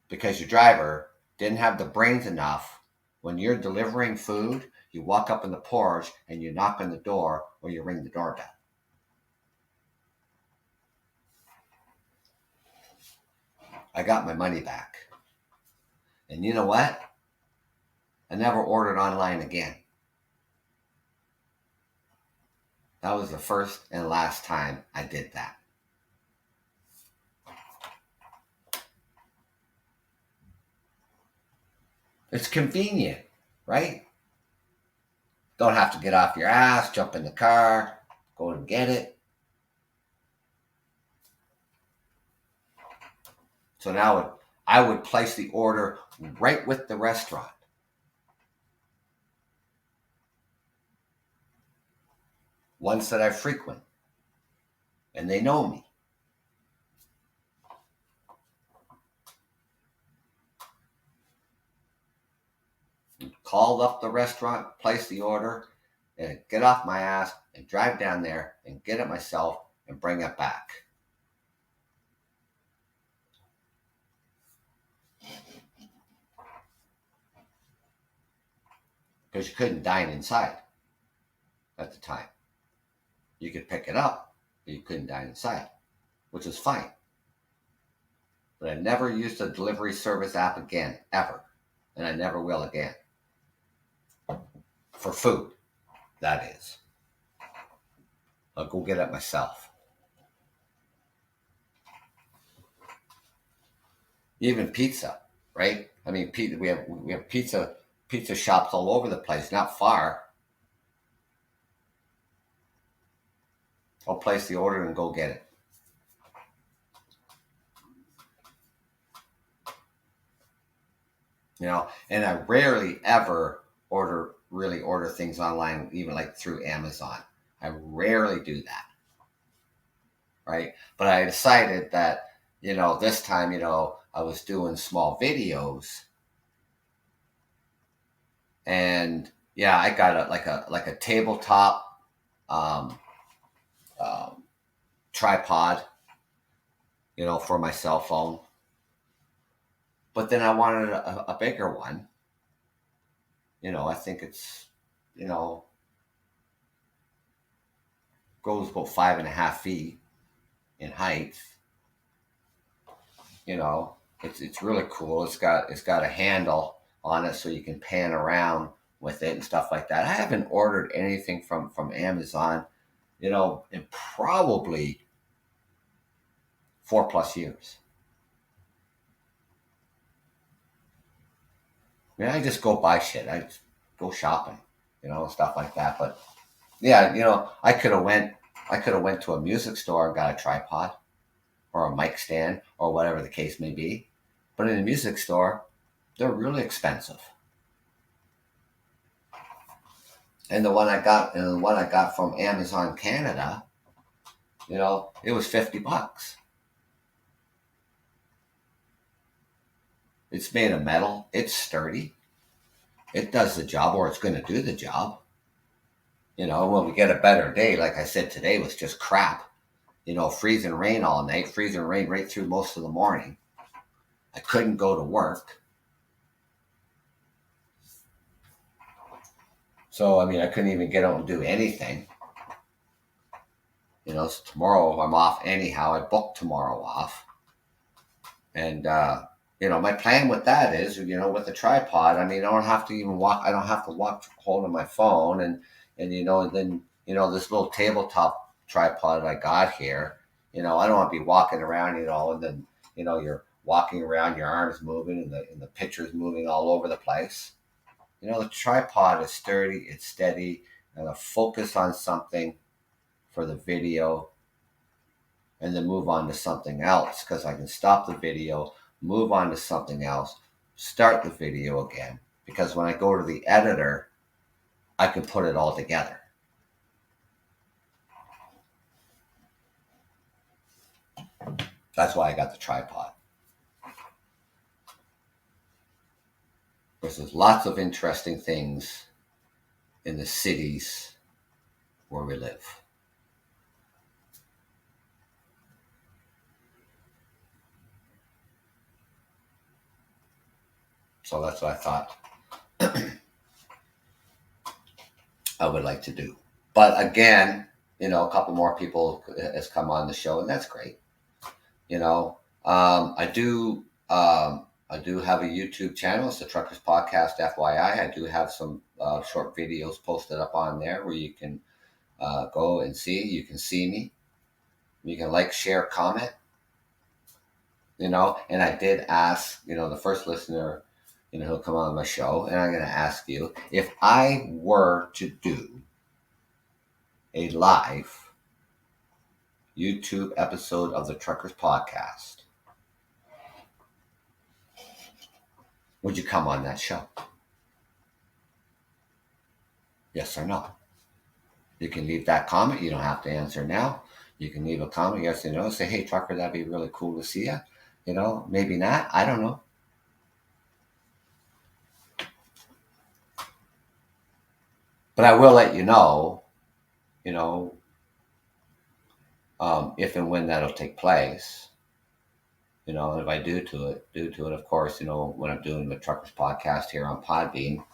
because your driver didn't have the brains enough. When you're delivering food, you walk up on the porch and you knock on the door or you ring the doorbell. I got my money back. And you know what? I never ordered online again. That was the first and last time I did that. It's convenient, right? Don't have to get off your ass, jump in the car, go and get it. So now I would place the order right with the restaurant. Ones that I frequent. And they know me. call up the restaurant, place the order, and get off my ass and drive down there and get it myself and bring it back. Because you couldn't dine inside at the time. You could pick it up, but you couldn't dine inside, which is fine. But I never used a delivery service app again, ever. And I never will again. For food, that is. I'll go get it myself. Even pizza, right? I mean, we have pizza shops all over the place, not far. I'll place the order and go get it. You know, and I rarely ever order things online, even like through Amazon. I rarely do that. Right? But I decided that, you know, this time, you know, I was doing small videos. And yeah, I got a tabletop tripod, you know, for my cell phone. But then I wanted a bigger one. You know, I think it's, you know, goes about 5.5 feet in height. You know, it's really cool. It's got a handle on it so you can pan around with it and stuff like that. I haven't ordered anything from Amazon, you know, in probably 4+ years. I mean, I just go buy shit. I just go shopping, you know, stuff like that. But yeah, you know, I could have went to a music store and got a tripod or a mic stand or whatever the case may be. But in a music store, they're really expensive. And the one I got from Amazon Canada, you know, it was $50. It's made of metal. It's sturdy. It does the job, or it's going to do the job. You know, when we get a better day, like I said, today was just crap. You know, freezing rain all night, freezing rain right through most of the morning. I couldn't go to work. So, I mean, I couldn't even get out and do anything. You know, so tomorrow I'm off anyhow. I booked tomorrow off. And, you know, my plan with that is, you know, with the tripod, I mean, I don't have to even walk. I don't have to walk holding my phone. And you know, and then, you know, this little tabletop tripod I got here, you know, I don't want to be walking around, you know, and then, you know, you're walking around, your arms moving and the picture's moving all over the place. You know, the tripod is sturdy, it's steady, and I focus on something for the video and then move on to something else, because I can stop the video, move on to something else, start the video again. Because when I go to the editor, I can put it all together. That's why I got the tripod. There's lots of interesting things in the cities where we live. So that's what I thought I would like to do. But again, you know, a couple more people has come on the show, and that's great. You know, I do have a YouTube channel. It's the Truckers Podcast, FYI. I do have some short videos posted up on there where you can go and see. You can see me. You can like, share, comment. You know, and I did ask, you know, the first listener, you know, who'll come on my show, and I'm going to ask you, if I were to do a live YouTube episode of the Truckers Podcast, would you come on that show? Yes or no? You can leave that comment. You don't have to answer now. You can leave a comment, yes or no. Say, hey, Trucker, that'd be really cool to see you. You know, maybe not. I don't know. But I will let you know, you know, if and when that'll take place. If I do to it, of course, when I'm doing the Truckers podcast here on Podbean,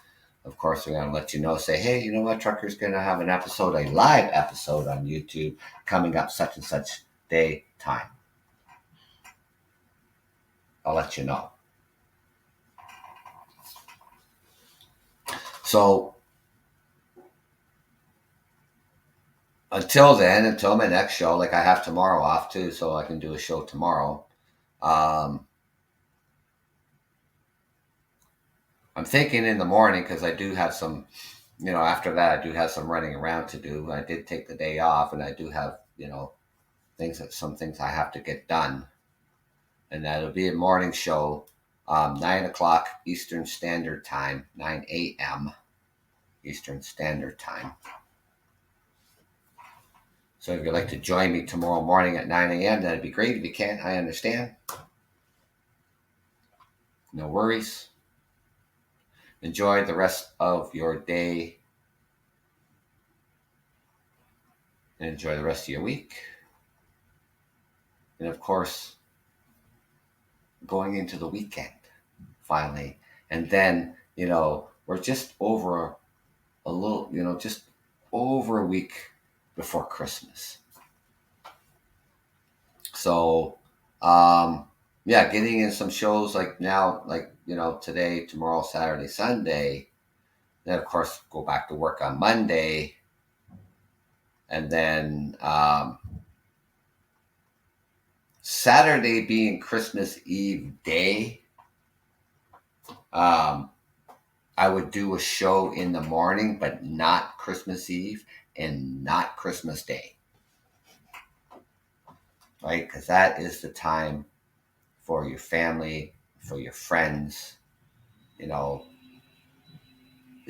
of course, we're going to let you know, say, hey, you know what, Trucker's going to have a live episode on YouTube coming up such and such day, time. I'll let you know. So until my next show, like I have tomorrow off too, so I can do a show tomorrow. I'm thinking in the morning, because I do have some, after that, I do have some running around to do. I did take the day off, and I do have, some things I have to get done. And that'll be a morning show, 9 o'clock Eastern Standard Time, 9 a.m. Eastern Standard Time. So if you'd like to join me tomorrow morning at 9 a.m., that'd be great. If you can't, I understand. No worries. Enjoy the rest of your day. And enjoy the rest of your week. And of course, going into the weekend, finally. And then, we're just over just over a week before Christmas. So, getting in some shows like now, today, tomorrow, Saturday, Sunday. Then, of course, go back to work on Monday. And then Saturday being Christmas Eve day, I would do a show in the morning, but not Christmas Eve and not Christmas Day. Right? Because that is the time for your family, for your friends. It's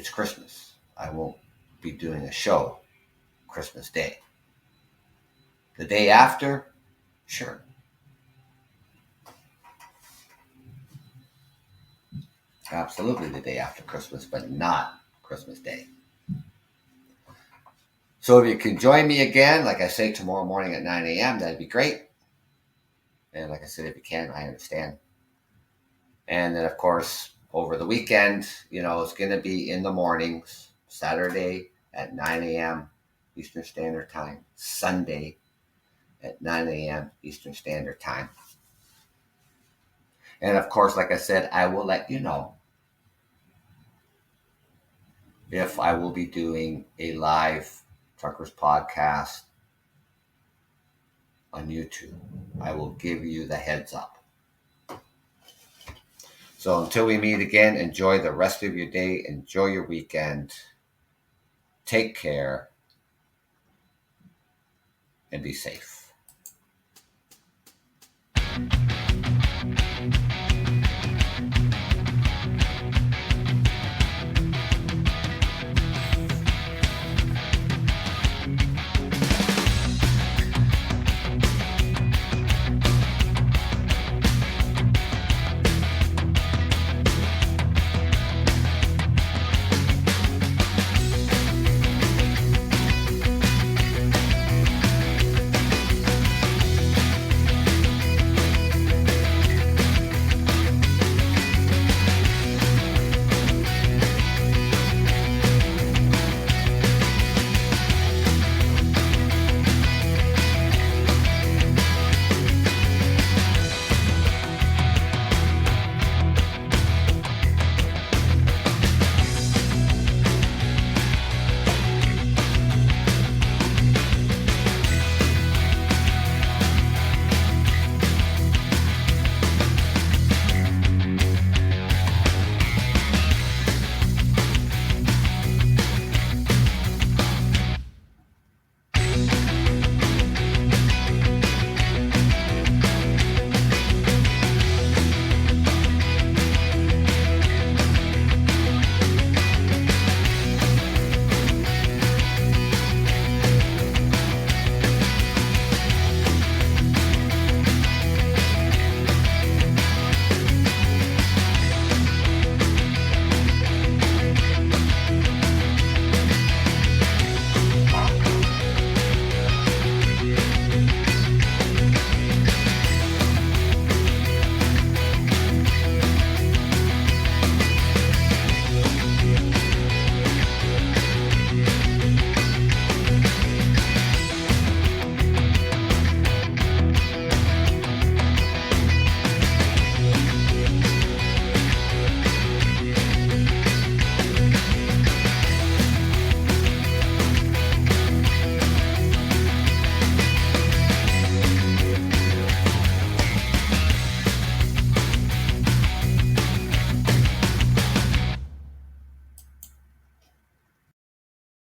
Christmas. I won't be doing a show Christmas Day. The day after, sure. Absolutely the day after Christmas, but not Christmas Day. So if you can join me again, like I say, tomorrow morning at 9 a.m., that'd be great. And like I said, if you can, I understand. And then, of course, over the weekend, it's going to be in the mornings, Saturday at 9 a.m. Eastern Standard Time, Sunday at 9 a.m. Eastern Standard Time. And of course, like I said, I will let you know if I will be doing a live Truckers podcast on YouTube. I will give you the heads up. So until we meet again, enjoy the rest of your day. Enjoy your weekend. Take care and be safe.